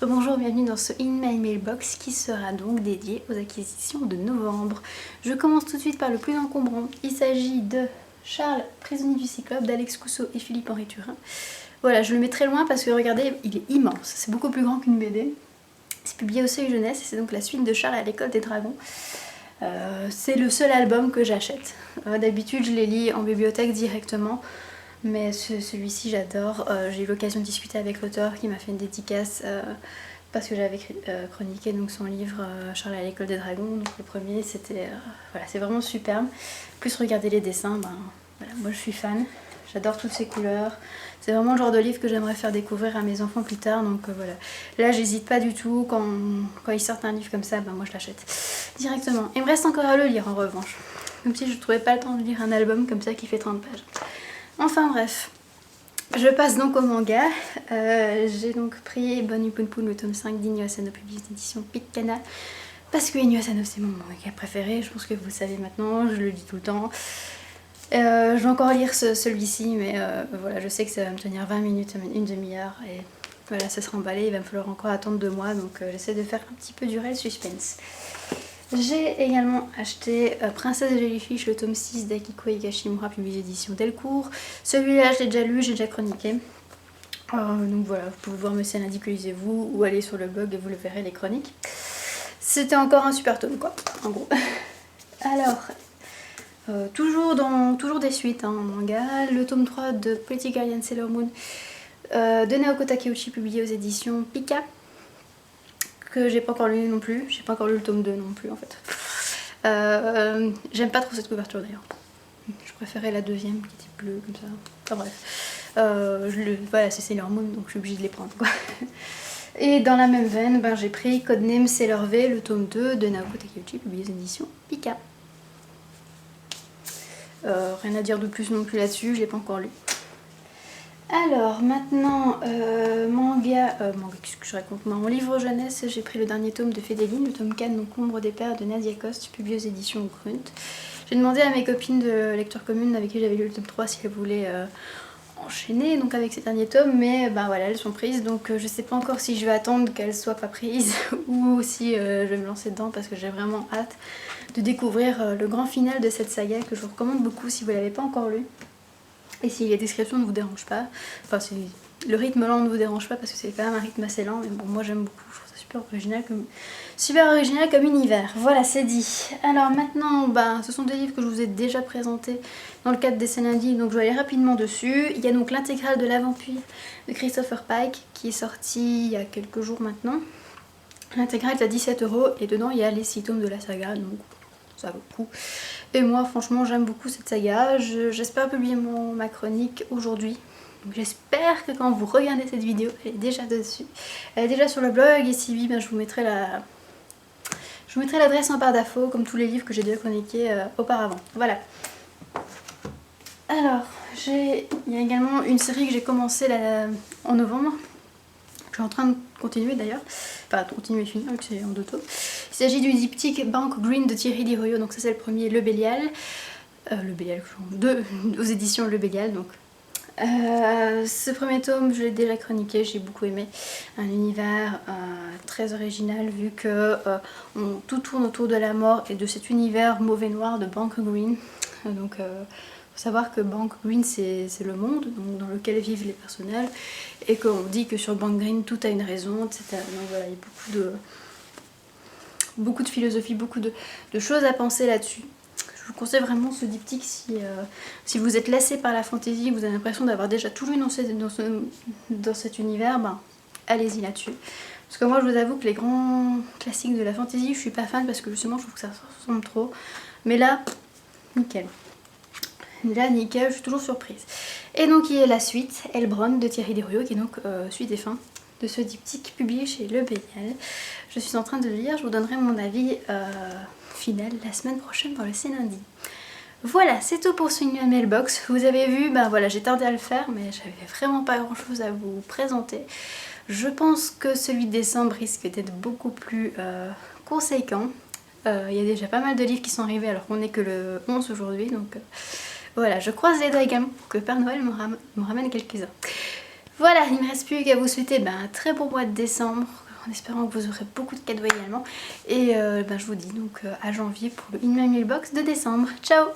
Rebonjour, bienvenue dans ce In My Mailbox qui sera donc dédié aux acquisitions de novembre. Je commence tout de suite par le plus encombrant. Il s'agit de Charles, prisonnier du Cyclope, d'Alex Cousseau et Philippe-Henri Turin. Voilà, je le mets très loin parce que regardez, il est immense, c'est beaucoup plus grand qu'une BD. C'est publié au Seuil Jeunesse et c'est donc la suite de Charles à l'école des dragons. C'est le seul album que j'achète. D'habitude je les lis en bibliothèque directement. Mais celui-ci j'adore, j'ai eu l'occasion de discuter avec l'auteur qui m'a fait une dédicace parce que j'avais chroniqué donc son livre Charles à l'école des dragons, donc le premier c'était, voilà, c'est vraiment superbe. Plus regarder les dessins, voilà, moi je suis fan, j'adore toutes ces couleurs, c'est vraiment le genre de livre que j'aimerais faire découvrir à mes enfants plus tard, donc voilà. Là j'hésite pas du tout, quand ils sortent un livre comme ça, moi je l'achète directement. Il me reste encore à le lire en revanche, comme si je trouvais pas le temps de lire un album comme ça qui fait 30 pages. Enfin bref, je passe donc au manga. J'ai donc pris Bonne Poon, le tome 5 d'Inyo Asano, publié aux éditions Picana. Parce que Inyo Asano c'est mon manga préféré, je pense que vous le savez maintenant, je le lis tout le temps. Je vais encore lire celui-ci, mais voilà, je sais que ça va me tenir 20 minutes, une demi-heure. Et voilà, ça sera emballé, il va me falloir encore attendre 2 mois, donc j'essaie de faire un petit peu durer le suspense. J'ai également acheté Princesse Jellyfish, le tome 6 d'Akiko Higashimura, publié aux éditions Delcourt. Celui-là, je l'ai déjà lu, j'ai déjà chroniqué. Donc voilà, vous pouvez voir mes scènes, indiquez-vous, ou aller sur le blog et vous le verrez, les chroniques. C'était encore un super tome, quoi, en gros. Alors, toujours des suites en manga. Le tome 3 de Pretty Guardian Sailor Moon de Naoko Takeuchi, publié aux éditions Pika, que j'ai pas encore lu non plus, j'ai pas encore lu le tome 2 non plus en fait. J'aime pas trop cette couverture d'ailleurs, je préférais la deuxième qui était bleue comme ça, enfin bref. Voilà, c'est Sailor Moon donc je suis obligée de les prendre quoi. Et dans la même veine, j'ai pris Codename Sailor V, le tome 2 de Naoko Takeuchi, publié aux éditions Pika. Rien à dire de plus non plus là-dessus, je l'ai pas encore lu. Alors maintenant, qu'est-ce que je raconte? En livre jeunesse, j'ai pris le dernier tome de Fédéline, le tome 4, donc L'ombre des pères de Nadia Coste, publié aux éditions Grunt. J'ai demandé à mes copines de lecture commune avec qui j'avais lu le tome 3 si elles voulaient enchaîner donc avec ces derniers tomes, mais voilà, elles sont prises, donc je sais pas encore si je vais attendre qu'elles soient pas prises ou si je vais me lancer dedans parce que j'ai vraiment hâte de découvrir le grand final de cette saga que je vous recommande beaucoup si vous l'avez pas encore lu. Et si les descriptions ne vous dérangent pas, enfin si le rythme lent ne vous dérange pas parce que c'est quand même un rythme assez lent, mais bon moi j'aime beaucoup, je trouve ça super original comme univers. Voilà, c'est dit. Alors maintenant, ce sont des livres que je vous ai déjà présentés dans le cadre des scènes indies, donc je vais aller rapidement dessus. Il y a donc l'intégrale de La Vampire de Christopher Pike qui est sorti il y a quelques jours maintenant. L'intégrale est à 17 € et dedans il y a les 6 tomes de la saga, donc ça vaut le coup. Et moi franchement j'aime beaucoup cette saga, j'espère publier ma chronique aujourd'hui. J'espère que quand vous regardez cette vidéo, elle est déjà dessus. Elle est déjà sur le blog et si oui, je vous mettrai l'adresse en barre d'infos comme tous les livres que j'ai déjà chroniqués auparavant. Voilà. Alors, il y a également une série que j'ai commencé en novembre. Je suis en train de continuer d'ailleurs, enfin continuer et finir vu que c'est en 2 tomes. Il s'agit du diptyque Bank Green de Thierry Diroyo, donc ça c'est le premier, Le Bélial. Aux éditions Le Bélial donc. Ce premier tome je l'ai déjà chroniqué, j'ai beaucoup aimé, un univers très original vu que tout tourne autour de la mort et de cet univers mauvais noir de Bank Green. Donc faut savoir que Bank Green c'est le monde donc, dans lequel vivent les personnages et qu'on dit que sur Bank Green tout a une raison, etc. Donc voilà, il y a beaucoup de philosophie, beaucoup de choses à penser là-dessus. Je vous conseille vraiment ce diptyque si vous êtes lassé par la fantaisie, vous avez l'impression d'avoir déjà tout lu dans cet univers, allez-y là-dessus. Parce que moi je vous avoue que les grands classiques de la fantaisie, je suis pas fan parce que justement je trouve que ça ressemble trop. Mais là, nickel. Là, nickel, je suis toujours surprise. Et donc il y a la suite, Elbron de Thierry Diroyo, qui est donc suite et fin de ce diptyque publié chez Le Bélial. Je suis en train de le lire, je vous donnerai mon avis final la semaine prochaine dans le C'est lundi. Voilà, c'est tout pour ce mailbox. Vous avez vu, voilà, j'ai tardé à le faire, mais j'avais vraiment pas grand chose à vous présenter. Je pense que celui de décembre risque d'être beaucoup plus conséquent. Il y a déjà pas mal de livres qui sont arrivés alors qu'on n'est que le 11 aujourd'hui, donc voilà, je croise les doigts également pour que Père Noël me ramène quelques-uns. Voilà, il ne me reste plus qu'à vous souhaiter un très bon mois de décembre, en espérant que vous aurez beaucoup de cadeaux également. Et je vous dis donc à janvier pour le In My Mailbox de décembre. Ciao!